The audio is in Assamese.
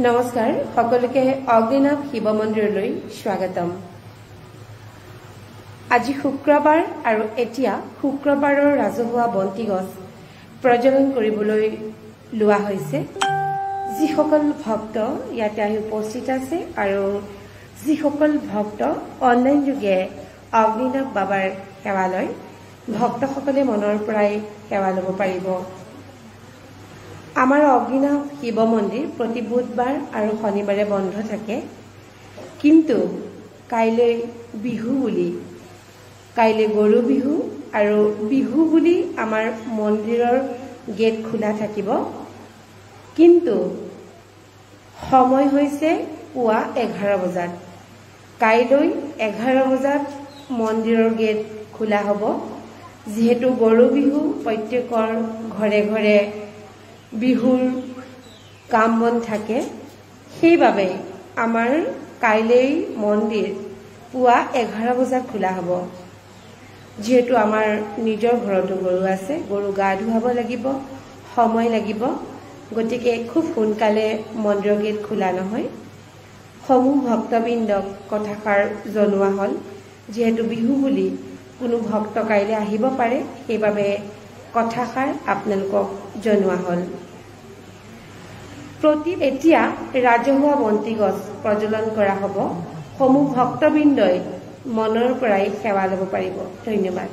নমস্কাৰ সকলোকে অগ্নিনাভ শিৱ মন্দিৰলৈ স্বাগতম। আজি শুক্ৰবাৰ আৰু এতিয়া শুক্ৰবাৰৰ ৰাজহুৱা বন্তি গছ প্ৰজ্বলন কৰিবলৈ লোৱা হৈছে। যিসকল ভক্ত ইয়াতে আহি উপস্থিত আছে আৰু যিসকল ভক্ত অনলাইন যোগে অগ্নিনাভ বাবাৰ সেৱা লয়, ভক্তসকলে মনৰ পৰাই সেৱা ল'ব পাৰিব। আমাৰ অগ্নিনাভ শিৱ মন্দিৰ প্ৰতি বুধবাৰ আৰু শনিবাৰে বন্ধ থাকে, কিন্তু কাইলৈ বিহু বুলি, কাইলৈ গৰু বিহু আৰু বিহু বুলি আমাৰ মন্দিৰৰ গেট খোলা থাকিব। কিন্তু সময় হৈছে পুৱা 11 বজাত। কাইলৈ 11 বজাত মন্দিৰৰ গেট খোলা হ'ব। যিহেতু গৰু বিহু, প্ৰত্যেকৰ ঘৰে ঘৰে বিহুৰ কাম বন থাকে, সেইবাবে আমাৰ কাইলৈ মন্দিৰ পুৱা 11 বজাত খোলা হ'ব। যিহেতু আমাৰ নিজৰ ঘৰতো গৰু আছে, গৰু গা ধুৱাব লাগিব, সময় লাগিব, গতিকে খুব সোনকালে মন্দিৰৰ গেট খোলা নহয়। সমূহ ভক্তবৃন্দক কথাষাৰ জনোৱা হ'ল, যিহেতু বিহু বুলি কোনো ভক্ত কাইলৈ আহিব পাৰে, সেইবাবে কথাষাৰ আপোনালোকক জনোৱা হ'ল। এতিয়া ৰাজহুৱা বন্তি গছ প্ৰজ্বলন কৰা হ'ব। সমূহ ভক্তবৃন্দই মনৰ পৰাই সেৱা ল'ব পাৰিব। ধন্যবাদ।